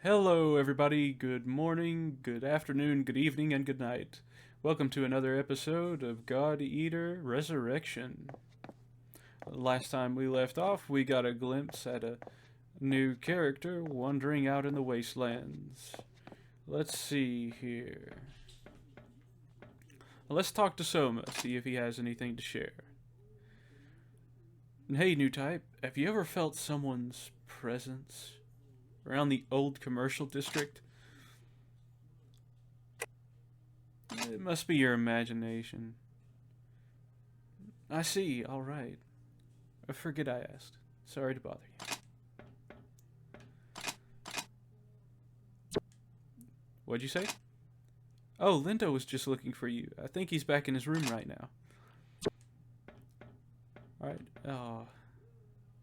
Hello, everybody. Good morning, good afternoon, good evening, and good night. Welcome to another episode of God Eater Resurrection. Last time we left off, we got a glimpse at a new character wandering out in the wastelands. Let's see here. Let's talk to Soma, see if he has anything to share. And hey, new type, have you ever felt someone's presence around the old commercial district? It must be your imagination. I see, alright. I forget I asked. Sorry to bother you. What'd you say? Oh, Lindo was just looking for you. I think he's back in his room right now. Alright,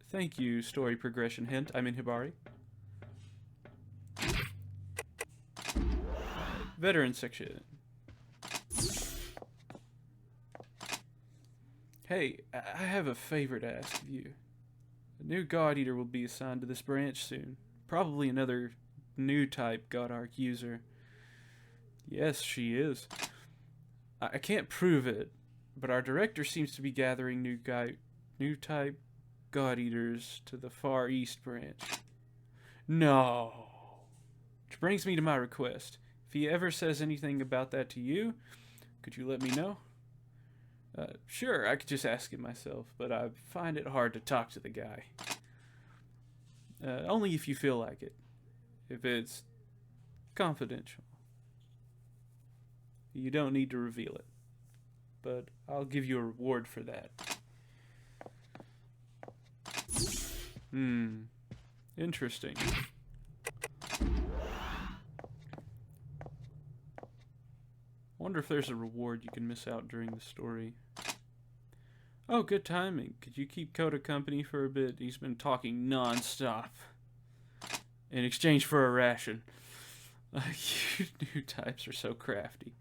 thank you, story progression hint. I'm in Hibari. Veteran section. Hey, I have a favor to ask of you. A new God Eater will be assigned to this branch soon. Probably another new type God Arc user. Yes, she is. I can't prove it, but our director seems to be gathering new type God Eaters to the Far East branch. No. Which brings me to my request. If he ever says anything about that to you, could you let me know? Sure, I could just ask him myself, but I find it hard to talk to the guy. Only if you feel like it. If it's confidential. You don't need to reveal it. But I'll give you a reward for that. Interesting. Wonder if there's a reward you can miss out during the story. Oh, good timing. Could you keep Koda company for a bit? He's been talking non-stop. In exchange for a ration. You new types are so crafty.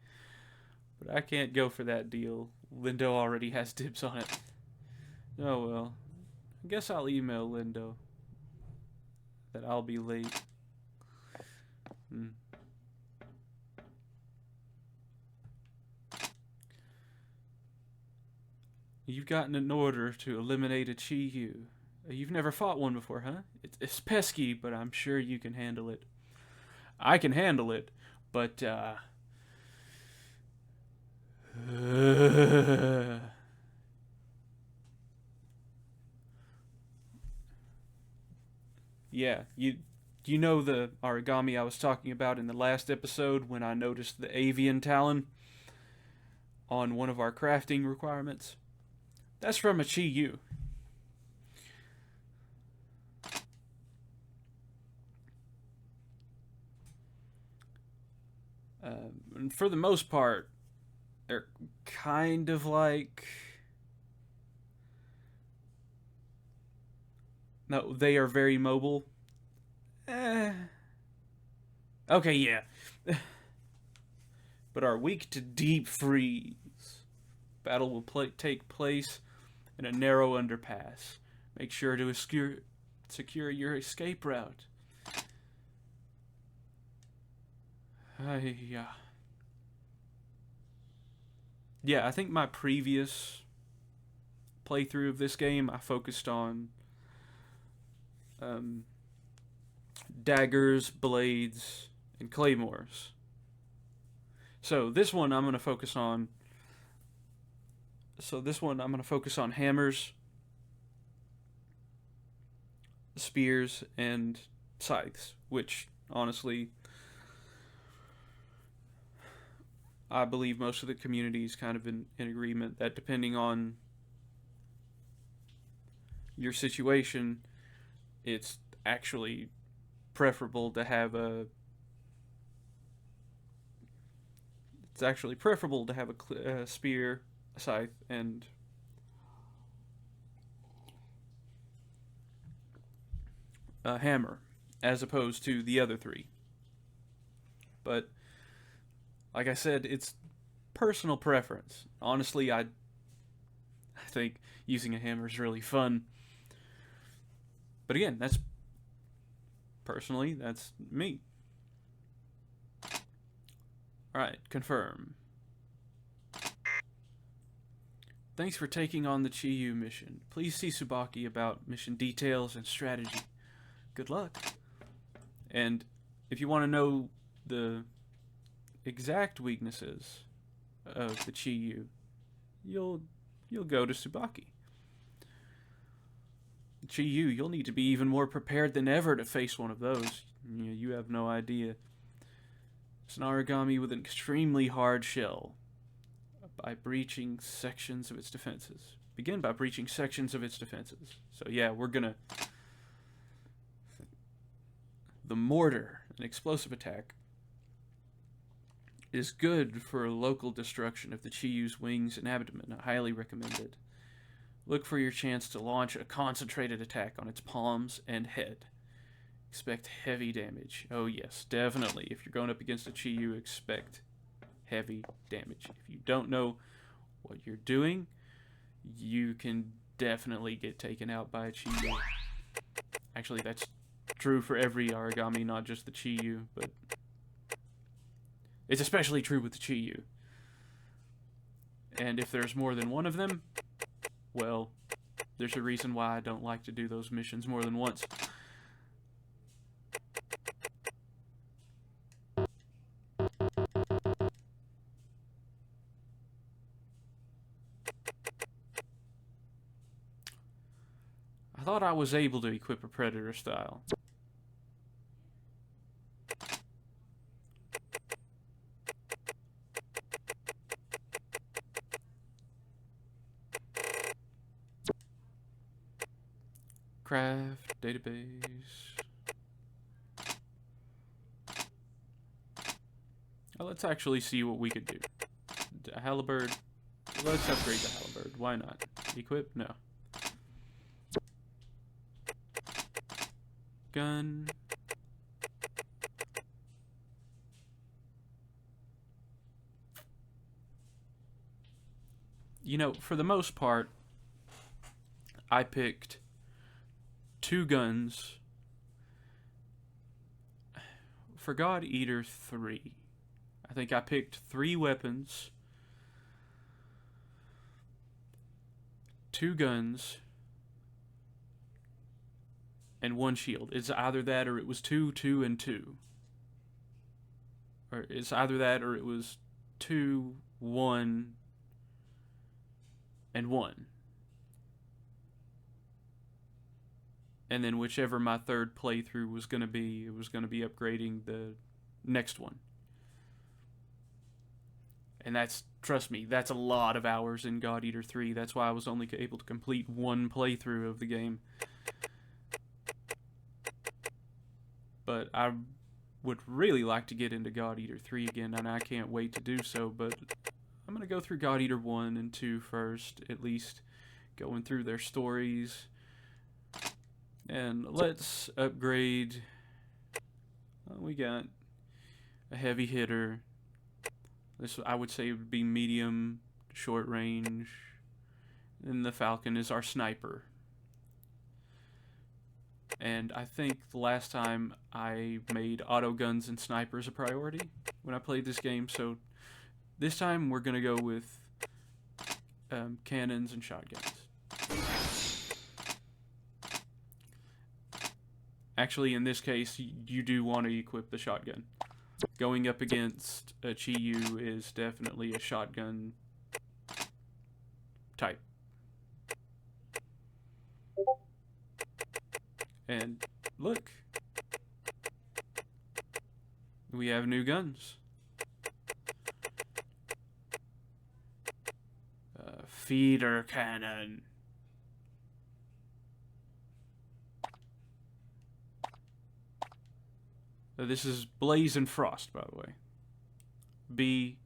But I can't go for that deal. Lindo already has dibs on it. Oh well. I guess I'll email Lindo that I'll be late. You've gotten an order to eliminate a Chi-Yu. You've never fought one before, huh? It's pesky, but I'm sure you can handle it. I can handle it, but, yeah, you know the origami I was talking about in the last episode when I noticed the avian talon on one of our crafting requirements? That's from a Chi-Yu. And for the most part, they're kind of like... No, they are very mobile. Okay, yeah. But are weak to deep freeze. Battle will take place in a narrow underpass. Make sure to secure your escape route. Yeah, I think my previous playthrough of this game, I focused on daggers, blades, and claymores. So this one I'm going to focus on. Hammers, spears, and scythes, which honestly I believe most of the community is kind of in agreement that depending on your situation, it's actually preferable to have a spear, a scythe, and a hammer, as opposed to the other three. But like I said, it's personal preference. Honestly, I think using a hammer is really fun. But again, that's Personally, that's me. Alright, confirm. Thanks for taking on the Chiyu mission. Please see Tsubaki about mission details and strategy. Good luck. And if you want to know the exact weaknesses of the Chiyu, you'll go to Tsubaki. Chiyu, you'll need to be even more prepared than ever to face one of those. You have no idea. It's an origami with an extremely hard shell. By breaching sections of its defenses. Begin by breaching sections of its defenses. So yeah, we're gonna... The mortar, an explosive attack, is good for local destruction of the Chiyu's wings and abdomen. Highly recommended. Look for your chance to launch a concentrated attack on its palms and head. Expect heavy damage. Oh yes, definitely. If you're going up against a Chiyu, expect heavy damage. If you don't know what you're doing, you can definitely get taken out by a Chiyu. Actually, that's true for every origami, not just the Chiyu, but it's especially true with the Chiyu. And if there's more than one of them, well, there's a reason why I don't like to do those missions more than once. I thought I was able to equip a Predator style. Craft, database. Now let's actually see what we could do. A halberd. Let's upgrade the halberd. Why not? Equip? No. Gun. You know, for the most part, I picked 2 guns for God Eater 3. I think I picked 3 weapons, 2 guns, and 1 shield. It's either that or it was 2, 2, and 2. Or it's either that or it was 2, 1, and 1. And then whichever my third playthrough was going to be, it was going to be upgrading the next one. And that's, trust me, that's a lot of hours in God Eater 3. That's why I was only able to complete 1 playthrough of the game. But I would really like to get into God Eater 3 again, and I can't wait to do so, but I'm going to go through God Eater 1 and 2 first, at least going through their stories. And let's upgrade. We got a heavy hitter. This, I would say, would be medium, short range. And the Falcon is our sniper. And I think the last time I made auto guns and snipers a priority when I played this game. So this time we're going to go with cannons and shotguns. Actually, in this case, you do want to equip the shotgun. Going up against a Chiyu is definitely a shotgun type. And look, we have new guns. Feeder cannon. This is Blaze and Frost, by the way. B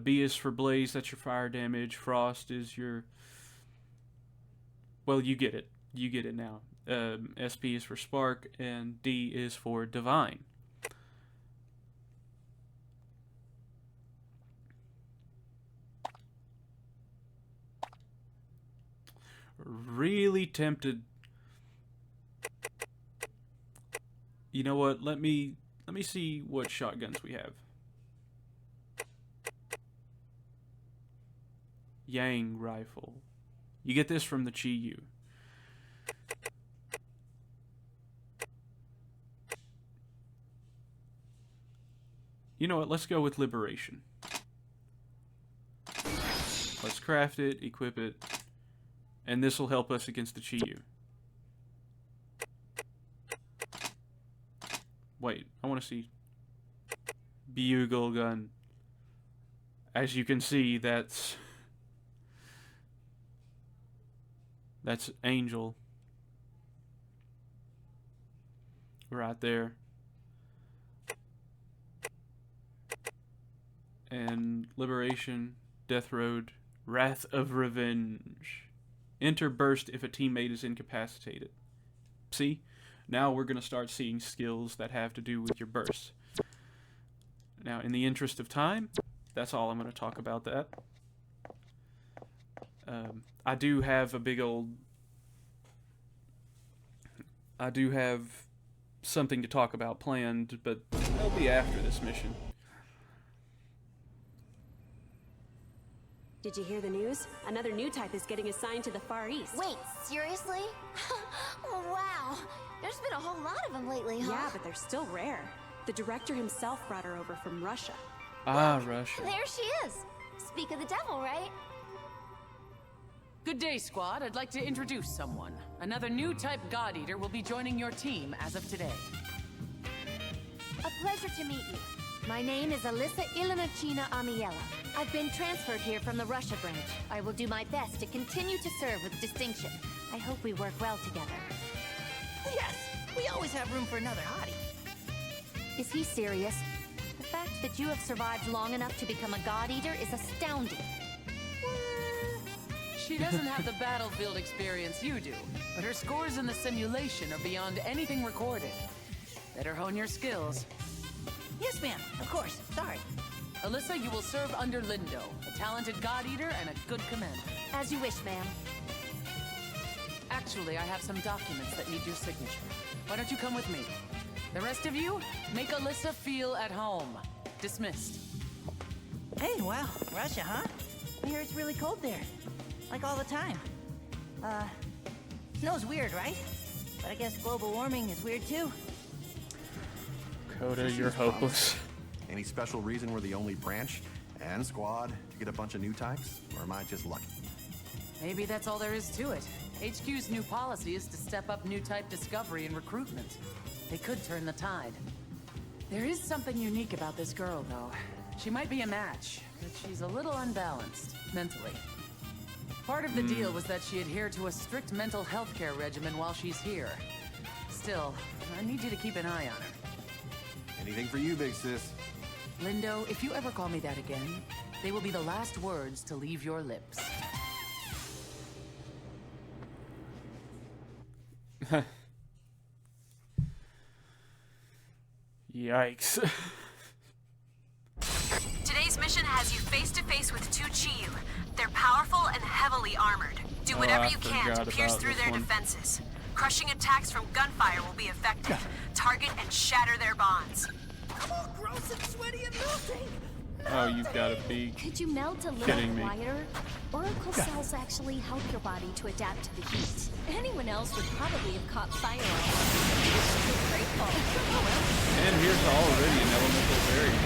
is for Blaze, that's your fire damage. Frost is your... Well, you get it. You get it now. SP is for Spark, and D is for Divine. Really tempted You know what? Let me see what shotguns we have. Yang rifle. You get this from the Chi-Yu. You know what? Let's go with Liberation. Let's craft it, equip it, and this will help us against the Chi-Yu. Wait, I want to see. Bugle gun. As you can see, that's Angel. Right there. And Liberation, Death Road, Wrath of Revenge. Enter burst if a teammate is incapacitated. See? Now we're going to start seeing skills that have to do with your bursts. Now, in the interest of time, that's all I'm going to talk about that. I do have something to talk about planned, but it'll be after this mission. Did you hear the news? Another new type is getting assigned to the Far East. Wait, seriously? Wow. There's been a whole lot of them lately, huh? Yeah, but they're still rare. The director himself brought her over from Russia. Ah, Russia. There she is. Speak of the devil, right? Good day, squad. I'd like to introduce someone. Another new type God Eater will be joining your team as of today. A pleasure to meet you. My name is Alyssa Ilinachina Amiela. I've been transferred here from the Russia branch. I will do my best to continue to serve with distinction. I hope we work well together. Yes, we always have room for another hottie. Is he serious? The fact that you have survived long enough to become a God Eater is astounding. She doesn't have the battlefield experience you do, but her scores in the simulation are beyond anything recorded. Better hone your skills. Yes, ma'am. Of course. Sorry. Alyssa, you will serve under Lindo, a talented God Eater and a good commander. As you wish, ma'am. Actually, I have some documents that need your signature. Why don't you come with me? The rest of you, make Alyssa feel at home. Dismissed. Hey, wow. Russia, huh? I hear it's really cold there. Like all the time. Snow's weird, right? But I guess global warming is weird too. Coda, you're hopeless. Any special reason we're the only branch and squad to get a bunch of new types? Or am I just lucky? Maybe that's all there is to it. HQ's new policy is to step up new type discovery and recruitment. They could turn the tide. There is something unique about this girl, though. She might be a match, but she's a little unbalanced, mentally. Part of the deal was that she adhered to a strict mental health care regimen while she's here. Still, I need you to keep an eye on her. Anything for you, big sis. Lindo, if you ever call me that again, they will be the last words to leave your lips. Yikes. Today's mission has you face to face with two Chi-Yu. They're powerful and heavily armored. Do whatever you can to pierce through their defenses. Crushing attacks from gunfire will be effective. Target and shatter their bonds. Oh, gross and sweaty and melting. Oh, you've got to be Could you melt a little kidding me. quieter? Oracle cells actually help your body to adapt to the heat. Anyone else would probably have caught fire. You should be grateful. And here's already an elemental variant.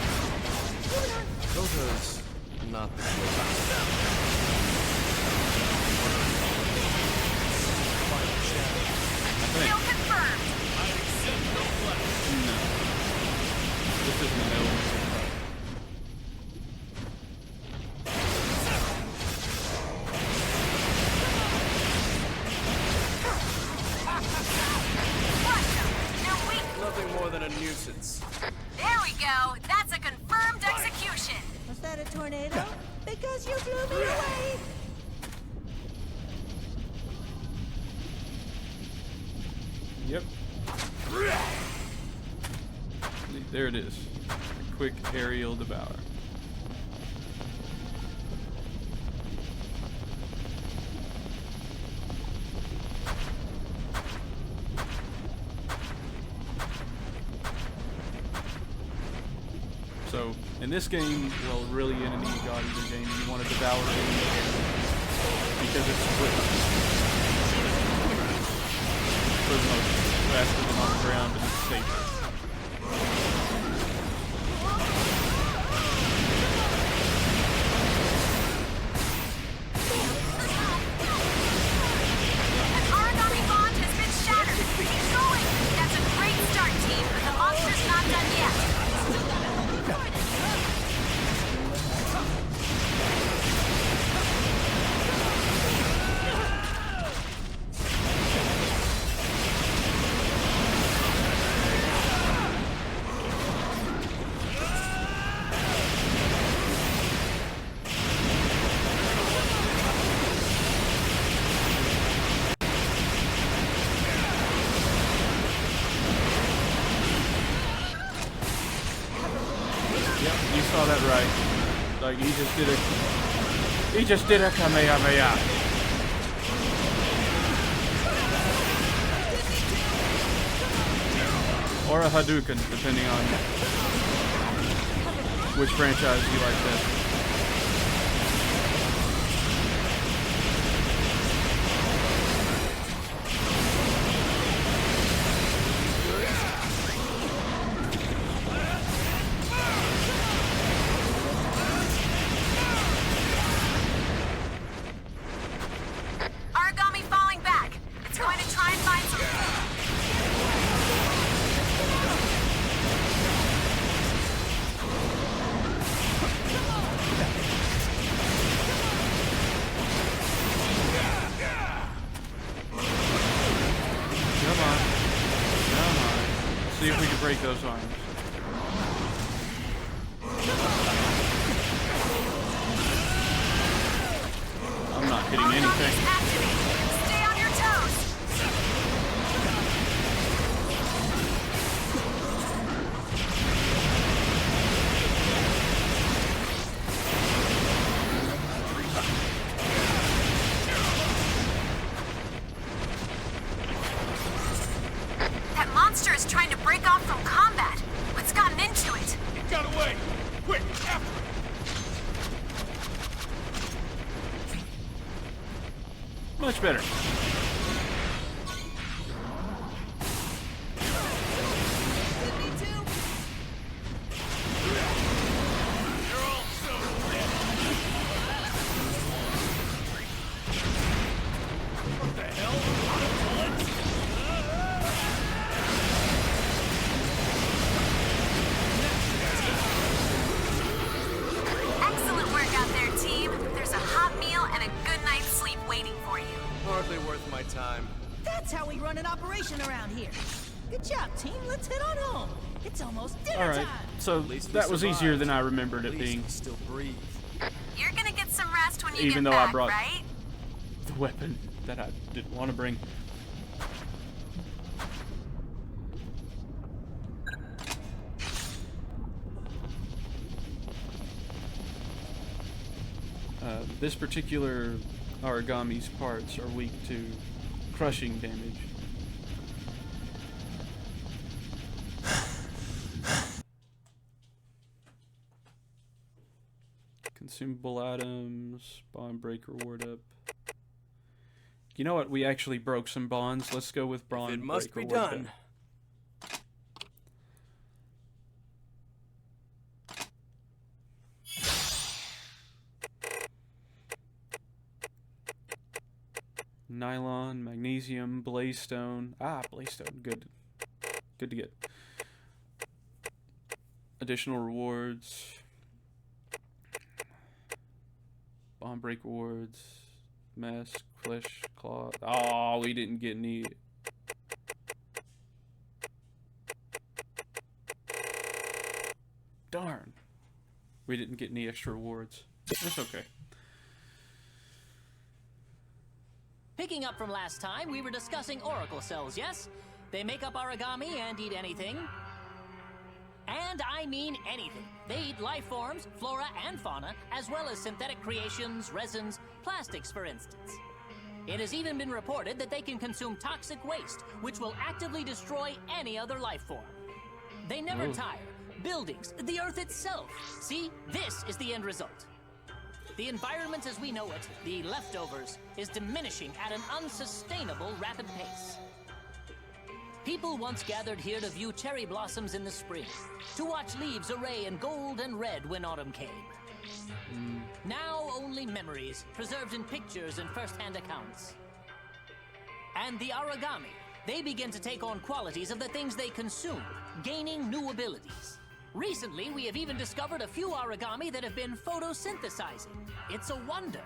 Kota's not the good. Kill confirmed. No. This isn't an elemental type. They're weak. Nothing more than a nuisance. There we go. That's a confirmed execution. Was that a tornado? Because you blew me away. Yep. There it is. A quick aerial devour. So, in this game, well, really in any God Eater game, you want to devour it because it's quick. For the most, faster than on the ground, and it's safer. An origami bond has been shattered. Keep going. That's a great start, team, but the monster's not done yet. You saw that right. Like he just did a Kamehameha. Or a Hadouken, depending on which franchise you like best. Origami falling back. It's going to try and find some food. Come on. Come on. Let's see if we can break those arms. I'm not hitting anything. Activate. Stay on your toes. That monster is trying to break off from combat. What's gotten into it? It got away! Quick, after it! Much better. You're all so dead! What the hell? Bullets? Excellent work out there, team. There's a hot meal and a good night's sleep waiting for you. Hardly worth my time. That's how we run an operation around here. Good job, team. Let's head on home. It's almost dinner Alright, time. so that was easier than I remembered it being, Still breathe. You're gonna get some rest when you even get though back, I brought right? the weapon that I didn't want to bring. This particular origami's parts are weak to crushing damage. Consumable items, bond break reward up. You know what? We actually broke some bonds. Let's go with bond It must break be reward done. up. Nylon, magnesium, blaze stone. Blaze stone. Good. Good to get. Additional rewards. Bomb break rewards. Mask, flesh, cloth. Oh, we didn't get any. Darn. We didn't get any extra rewards. That's okay. Picking up from last time, we were discussing oracle cells, yes? They make up origami and eat anything. And I mean anything. They eat life forms, flora and fauna, as well as synthetic creations, resins, plastics, for instance. It has even been reported that they can consume toxic waste, which will actively destroy any other life form. They never tire, buildings, the Earth itself. See, this is the end result. The environment as we know it, the leftovers, is diminishing at an unsustainable rapid pace. People once gathered here to view cherry blossoms in the spring, to watch leaves array in gold and red when autumn came. Now only memories, preserved in pictures and first-hand accounts. And the Aragami, they begin to take on qualities of the things they consume, gaining new abilities. Recently, we have even discovered a few Aragami that have been photosynthesizing. It's a wonder.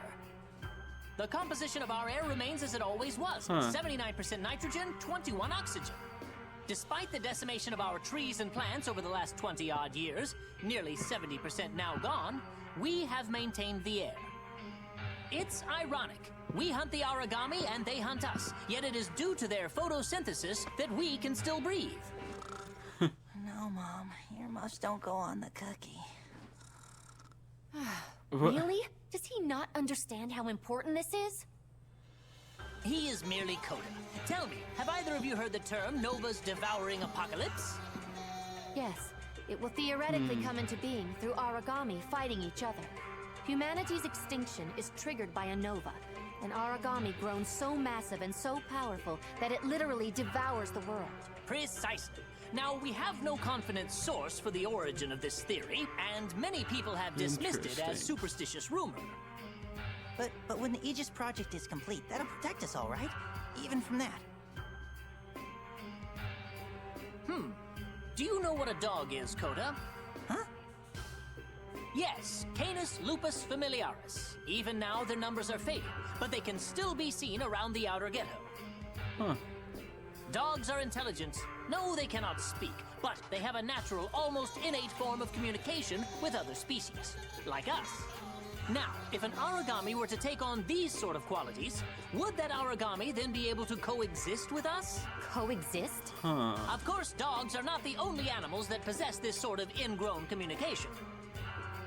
The composition of our air remains as it always was. 79% nitrogen, 21 oxygen. Despite the decimation of our trees and plants over the last 20-odd years, nearly 70% now gone, we have maintained the air. It's ironic. We hunt the Aragami and they hunt us, yet it is due to their photosynthesis that we can still breathe. No, Mom. Earmuffs don't go on the cookie. Really? Does he not understand how important this is? He is merely Coda. Tell me, have either of you heard the term Nova's devouring apocalypse? Yes, it will theoretically come into being through Aragami fighting each other. Humanity's extinction is triggered by a nova, an Aragami grown so massive and so powerful that it literally devours the world. Precisely. Now, we have no confident source for the origin of this theory, and many people have dismissed it as superstitious rumor. But when the Aegis project is complete, that'll protect us all, right? Even from that. Do you know what a dog is, Coda? Huh? Yes, Canis lupus familiaris. Even now, their numbers are fading, but they can still be seen around the outer ghetto. Dogs are intelligent. No, they cannot speak, but they have a natural, almost innate form of communication with other species, like us. Now, if an Aragami were to take on these sort of qualities, would that Aragami then be able to coexist with us? Coexist? Of course, dogs are not the only animals that possess this sort of ingrown communication.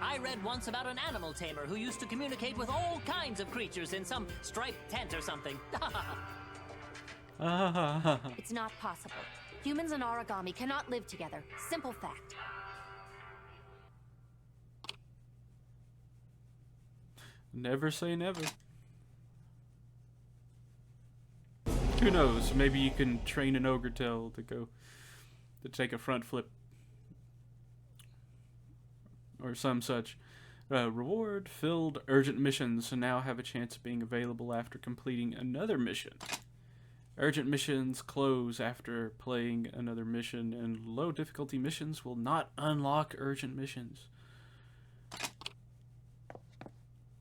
I read once about an animal tamer who used to communicate with all kinds of creatures in some striped tent or something. It's not possible. Humans and Aragami cannot live together. Simple fact. Never say never. Who knows? Maybe you can train an ogre tail to take a front flip or some such. Reward-filled urgent missions now have a chance of being available after completing another mission. Urgent missions close after playing another mission, and low difficulty missions will not unlock urgent missions.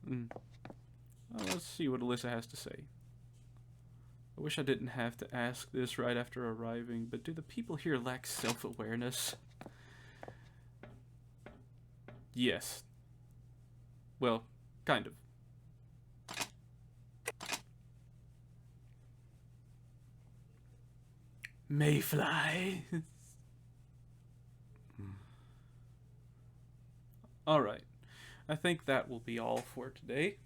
Well, let's see what Alyssa has to say. I wish I didn't have to ask this right after arriving, but do the people here lack self-awareness? Yes. Well, kind of. Mayfly. Alright. I think that will be all for today.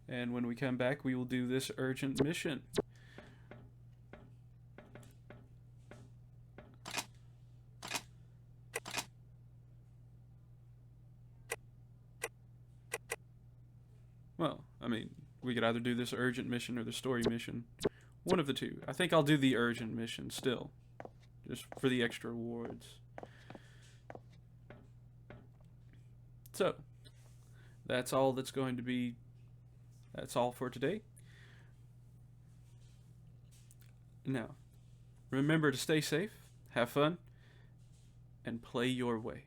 And when we come back, we will do this urgent mission. Well, I mean, we could either do this urgent mission or the story mission. One of the two. I think I'll do the urgent mission still. Just for the extra rewards. So, that's all that's going to be... That's all for today. Now, remember to stay safe, have fun, and play your way.